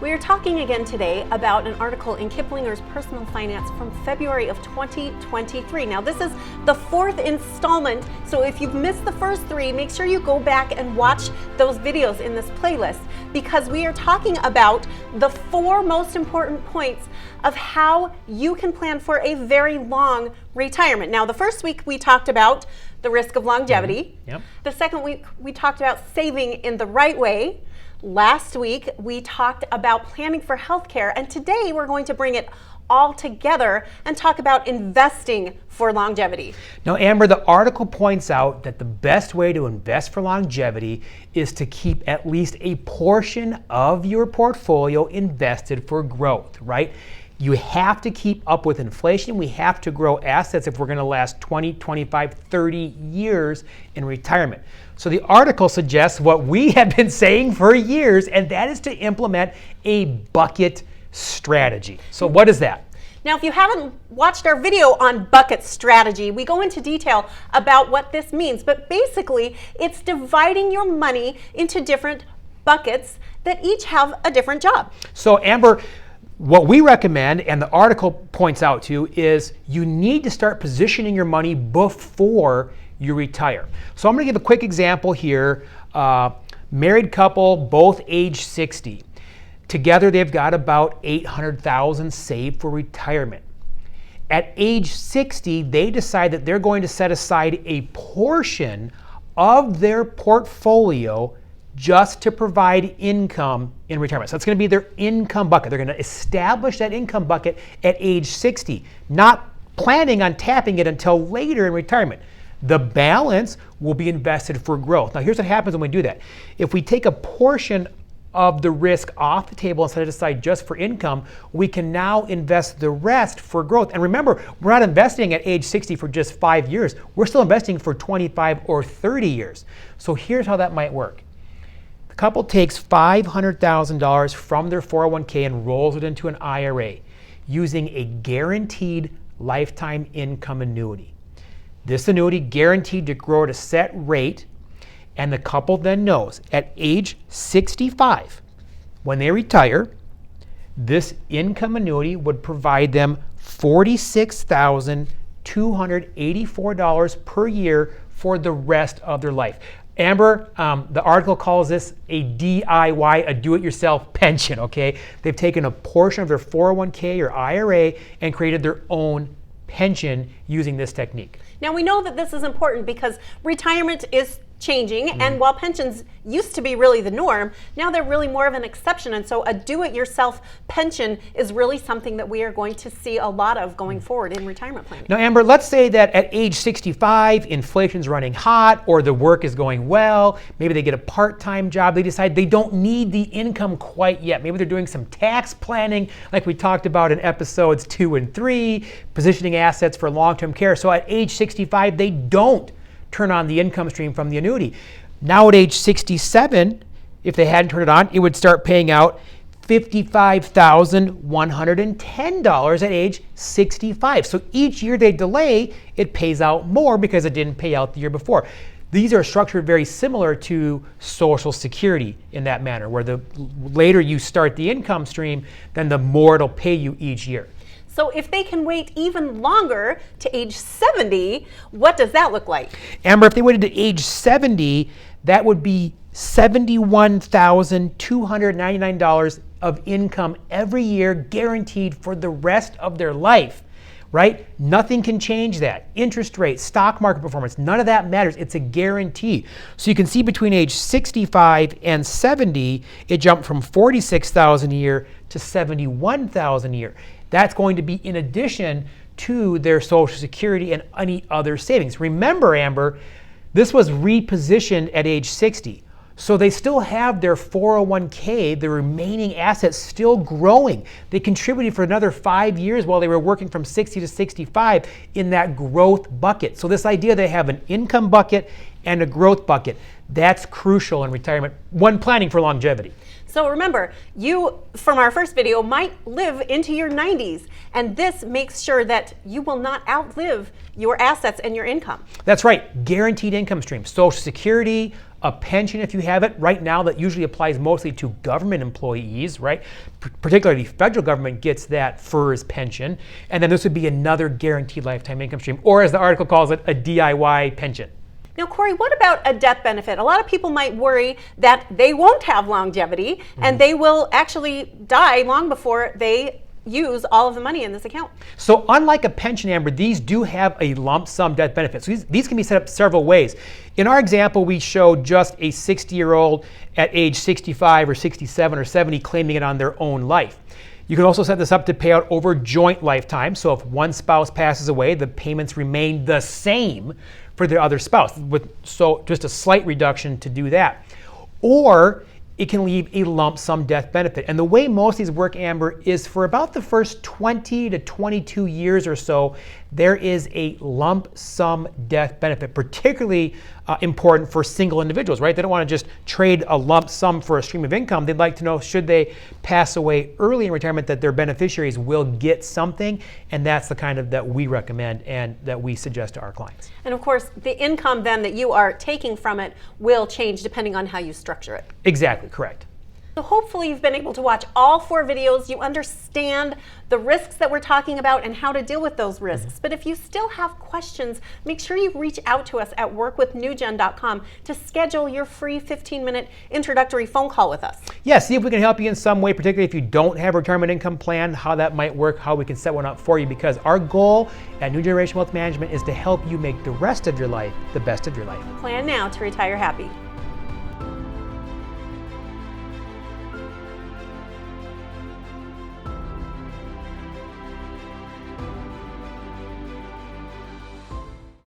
We are talking again today about an article in Kiplinger's Personal Finance from February of 2023. Now, this is the fourth installment, so if you've missed the first three, make sure you go back and watch those videos in this playlist, because we are talking about the four most important points of how you can plan for a very long retirement. Now, the first week we talked about the risk of longevity. Yep. The second week we talked about saving in the right way. Last week, we talked about planning for healthcare, and today we're going to bring it all together and talk about investing for longevity. Now, Amber, the article points out that the best way to invest for longevity is to keep at least a portion of your portfolio invested for growth, right? You have to keep up with inflation. We have to grow assets if we're going to last 20, 25, 30 years in retirement. So the article suggests what we have been saying for years, and that is to implement a bucket strategy. So what is that? Now, if you haven't watched our video on bucket strategy, we go into detail about what this means. But basically, it's dividing your money into different buckets that each have a different job. So Amber, what we recommend, and the article points out to, is you need to start positioning your money before you retire. So I'm going to give a quick example here. Married couple, both age 60. Together they've got about $800,000 saved for retirement. At age 60, they decide that they're going to set aside a portion of their portfolio just to provide income in retirement. So it's going to be their income bucket. They're going to establish that income bucket at age 60, not planning on tapping it until later in retirement. The balance will be invested for growth. Now, here's what happens when we do that. If we take a portion of the risk off the table and set it aside just for income, we can now invest the rest for growth. And remember, we're not investing at age 60 for just 5 years. We're still investing for 25 or 30 years. So here's how that might work. The couple takes $500,000 from their 401k and rolls it into an IRA using a guaranteed lifetime income annuity. This annuity guaranteed to grow at a set rate, and the couple then knows at age 65, when they retire, this income annuity would provide them $46,284 per year for the rest of their life. Amber, the article calls this a DIY, a do-it-yourself pension, okay? They've taken a portion of their 401k or IRA and created their own pension using this technique. Now, we know that this is important because retirement is changing, and while pensions used to be really the norm, now they're really more of an exception. And so a do-it-yourself pension is really something that we are going to see a lot of going forward in retirement planning. Now, Amber, let's say that at age 65, inflation's running hot, or the work is going well, maybe they get a part-time job, they decide they don't need the income quite yet. Maybe they're doing some tax planning, like we talked about in episodes 2 and 3, positioning assets for long-term care. So at age 65, they don't turn on the income stream from the annuity. Now at age 67, if they hadn't turned it on, it would start paying out $55,110 at age 65. So each year they delay, it pays out more because it didn't pay out the year before. These are structured very similar to Social Security in that manner, where the later you start the income stream, then the more it'll pay you each year. So if they can wait even longer to age 70, what does that look like? Amber, if they waited to age 70, that would be $71,299 of income every year guaranteed for the rest of their life, right? Nothing can change that. Interest rates, stock market performance, none of that matters. It's a guarantee. So you can see between age 65 and 70, it jumped from $46,000 a year to $71,000 a year. That's going to be in addition to their Social Security and any other savings. Remember, Amber, this was repositioned at age 60. So they still have their 401k, the remaining assets still growing. They contributed for another 5 years while they were working from 60 to 65 in that growth bucket. So this idea they have an income bucket and a growth bucket, that's crucial in retirement when planning for longevity. So remember, you, from our first video, might live into your 90s, and this makes sure that you will not outlive your assets and your income. That's right, guaranteed income stream, Social Security, a pension if you have it. Right now, that usually applies mostly to government employees, right? Particularly federal government gets that FERS pension. And then this would be another guaranteed lifetime income stream, or as the article calls it, a DIY pension. Now, Corey, what about a death benefit? A lot of people might worry that they won't have longevity and they will actually die long before they use all of the money in this account. So unlike a pension, Amber, these do have a lump sum death benefit. So these can be set up several ways. In our example, we showed just a 60-year-old at age 65 or 67 or 70 claiming it on their own life. You can also set this up to pay out over joint lifetime. So if one spouse passes away, the payments remain the same for the other spouse, so just a slight reduction to do that. Or it can leave a lump sum death benefit. And the way most of these work, Amber, is for about the first 20 to 22 years or so, there is a lump sum death benefit, particularly important for single individuals, right? They don't want to just trade a lump sum for a stream of income. They'd like to know, should they pass away early in retirement, that their beneficiaries will get something. And that's the kind of that we recommend and that we suggest to our clients. And of course, the income then that you are taking from it will change depending on how you structure it. Exactly, correct. So hopefully you've been able to watch all 4 videos. You understand the risks that we're talking about and how to deal with those risks. But if you still have questions, make sure you reach out to us at workwithnewgen.com to schedule your free 15-minute introductory phone call with us. Yeah, see if we can help you in some way, particularly if you don't have a retirement income plan, how that might work, how we can set one up for you, because our goal at New Generation Wealth Management is to help you make the rest of your life the best of your life. Plan now to retire happy.